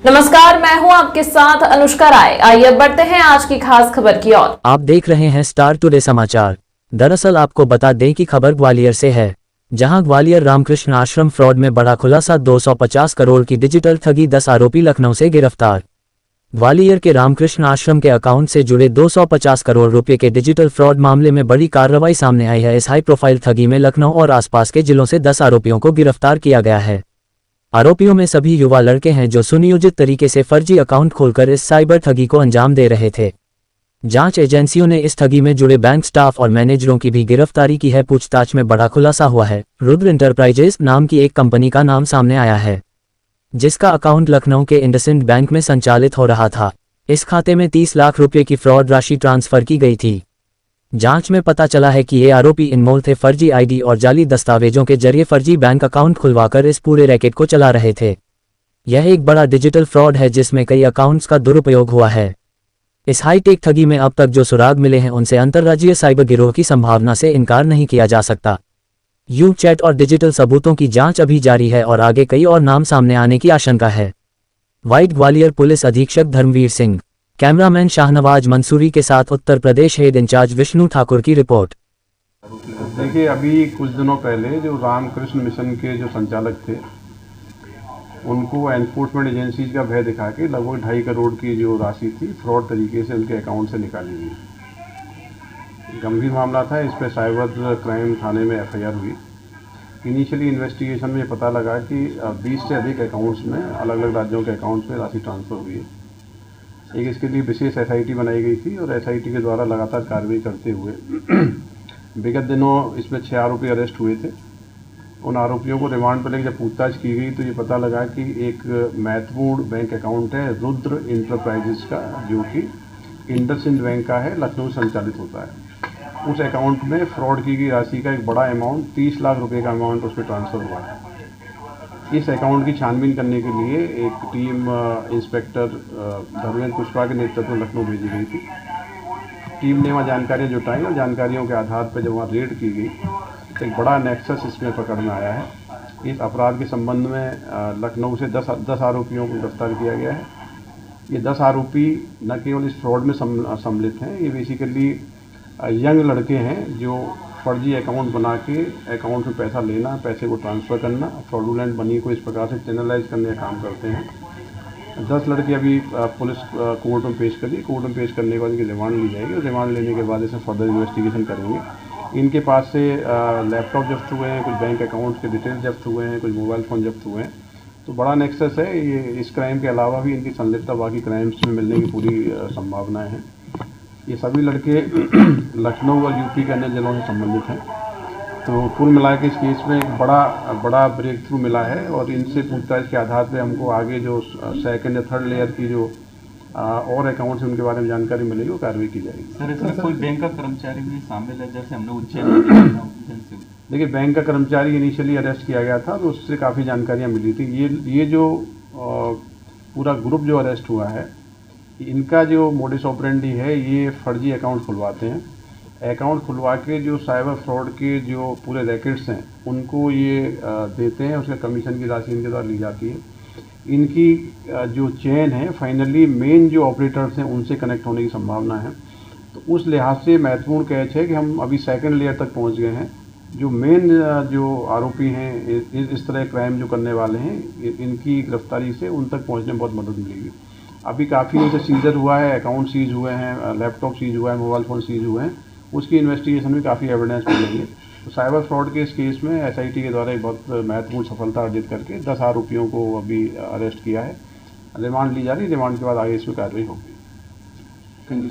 नमस्कार, मैं हूं आपके साथ अनुष्का राय। आइए बढ़ते हैं आज की खास खबर की ओर। आप देख रहे हैं स्टार टुडे समाचार। दरअसल आपको बता दें कि खबर ग्वालियर से है, जहां ग्वालियर रामकृष्ण आश्रम फ्रॉड में बड़ा खुलासा, 250 करोड़ की डिजिटल ठगी, 10 आरोपी लखनऊ से गिरफ्तार। ग्वालियर के रामकृष्ण आश्रम के अकाउंट से जुड़े 250 करोड़ रुपए के डिजिटल फ्रॉड मामले में बड़ी कार्रवाई सामने आई है। इस हाई प्रोफाइल ठगी में लखनऊ और आसपास के जिलों से 10 आरोपियों को गिरफ्तार किया गया है। आरोपियों में सभी युवा लड़के हैं जो सुनियोजित तरीके से फर्जी अकाउंट खोलकर इस साइबर ठगी को अंजाम दे रहे थे। जांच एजेंसियों ने इस ठगी में जुड़े बैंक स्टाफ और मैनेजरों की भी गिरफ्तारी की है। पूछताछ में बड़ा खुलासा हुआ है। रुद्र इंटरप्राइजेज नाम की एक कंपनी का नाम सामने आया है, जिसका अकाउंट लखनऊ के इंडसइंड बैंक में संचालित हो रहा था। इस खाते में 30 लाख रुपए की फ्रॉड राशि ट्रांसफर की गई थी। जांच में पता चला है कि ये आरोपी इनमोल थे। फर्जी आईडी और जाली दस्तावेजों के जरिए फर्जी बैंक अकाउंट खुलवाकर इस पूरे रैकेट को चला रहे थे। यह एक बड़ा डिजिटल फ्रॉड है जिसमें कई अकाउंट्स का दुरुपयोग हुआ है। इस हाईटेक ठगी में अब तक जो सुराग मिले हैं उनसे अंतर्राज्यीय साइबर गिरोह की संभावना से इनकार नहीं किया जा सकता। चैट और डिजिटल सबूतों की जांच अभी जारी है और आगे कई और नाम सामने आने की आशंका है। वाइट ग्वालियर पुलिस अधीक्षक धर्मवीर सिंह, कैमरामैन शाहनवाज मंसूरी के साथ उत्तर प्रदेश हेड इंचार्ज विष्णु ठाकुर की रिपोर्ट। देखिए, अभी कुछ दिनों पहले जो रामकृष्ण मिशन के जो संचालक थे, उनको एनफोर्समेंट एजेंसीज का भय दिखा के लगभग 2.5 करोड़ की जो राशि थी फ्रॉड तरीके से उनके अकाउंट से निकाली गई। गंभीर मामला था। इस पर साइबर क्राइम थाने में एफआईआर हुई। इनिशियली इन्वेस्टिगेशन में पता लगा कि 20 से अधिक अकाउंट्स में, अलग अलग राज्यों के अकाउंट्स में राशि ट्रांसफ़र हुई है। एक इसके लिए विशेष एसआईटी बनाई गई थी और एसआईटी के द्वारा लगातार कार्रवाई करते हुए विगत दिनों इसमें 6 आरोपी अरेस्ट हुए थे। उन आरोपियों को रिमांड पर लेकर जब पूछताछ की गई तो ये पता लगा कि एक महत्वपूर्ण बैंक अकाउंट है रुद्र इंटरप्राइजेज का, जो कि इंडसइंड बैंक का है, लखनऊ संचालित होता है। उस अकाउंट में फ्रॉड की गई राशि का एक बड़ा अमाउंट, 30 लाख रुपए का अमाउंट उस पर ट्रांसफ़र हुआ है। इस अकाउंट की छानबीन करने के लिए एक टीम इंस्पेक्टर धर्मेंद्र पुष्पा के नेतृत्व में लखनऊ भेजी गई थी। टीम ने वहाँ जानकारियाँ जुटाई और जानकारियों के आधार पर जब वहाँ रेड की गई तो एक बड़ा नेक्सस इसमें पकड़ में आया है। इस अपराध के संबंध में लखनऊ से 10 आरोपियों को गिरफ्तार किया गया है। ये 10 आरोपी न केवल इस फ्रॉड में सम्मिलित हैं, ये बेसिकली यंग लड़के हैं जो फर्जी अकाउंट बना के अकाउंट में पैसा लेना, पैसे को ट्रांसफ़र करना, फ्रॉडुलेंट मनी को इस प्रकार से चैनलाइज करने का काम करते हैं। 10 लड़के अभी पुलिस कोर्ट में पेश करी। कोर्ट में पेश करने के बाद इनकी रिमांड ली जाएगी और रिमांड लेने के बाद इसे फर्दर इन्वेस्टिगेशन करेंगे। इनके पास से लैपटॉप जब्त हुए हैं, कुछ बैंक अकाउंट्स के डिटेल जब्त हुए हैं, कुछ मोबाइल फ़ोन जब्त हुए हैं। तो बड़ा नेक्सस है ये। इस क्राइम के अलावा भी इनकी संलिप्तता बाकी क्राइम्स में मिलने की पूरी संभावनाएँ हैं। ये सभी लड़के लखनऊ और यूपी के अन्य जिलों से संबंधित हैं। तो कुल मिला के इस केस में एक बड़ा ब्रेक थ्रू मिला है और इनसे पूछताछ के आधार पे हमको आगे जो सेकंड या थर्ड लेयर की जो और अकाउंट्स उनके बारे में जानकारी मिलेगी वो कार्रवाई की जाएगी। सर, इसमें कोई बैंक का कर्मचारी भी शामिल है? जैसे हमने उच्च देखिए, बैंक का कर्मचारी इनिशियली अरेस्ट किया गया था तो उससे काफ़ी जानकारियाँ मिली थी। ये जो पूरा ग्रुप जो अरेस्ट हुआ है, इनका जो मोडिस ऑपरेंडी है, ये फर्जी अकाउंट खुलवाते हैं। अकाउंट खुलवा के जो साइबर फ्रॉड के जो पूरे रैकेट्स हैं उनको ये देते हैं। उसके कमीशन की राशि इनके द्वारा ली जाती है। इनकी जो चेन है फाइनली मेन जो ऑपरेटर्स हैं उनसे कनेक्ट होने की संभावना है। तो उस लिहाज से महत्वपूर्ण कैच है कि हम अभी सेकंड लेयर तक पहुंच गए हैं। जो मेन जो आरोपी हैं इस तरह क्राइम जो करने वाले हैं, इनकी गिरफ्तारी से उन तक पहुँचने में बहुत मदद मिलेगी। अभी काफ़ी इनसे सीजर हुआ है, अकाउंट सीज हुए हैं, लैपटॉप सीज हुआ है, मोबाइल फ़ोन सीज हुए हैं। उसकी इन्वेस्टिगेशन में काफ़ी एविडेंस मिलेंगे। तो साइबर फ्रॉड के इस केस में एसआईटी के द्वारा एक बहुत महत्वपूर्ण सफलता अर्जित करके 10 आरोपियों को अभी अरेस्ट किया है। रिमांड ली जा रही है। रिमांड के बाद आगे इसमें कार्रवाई होगी। Thank you.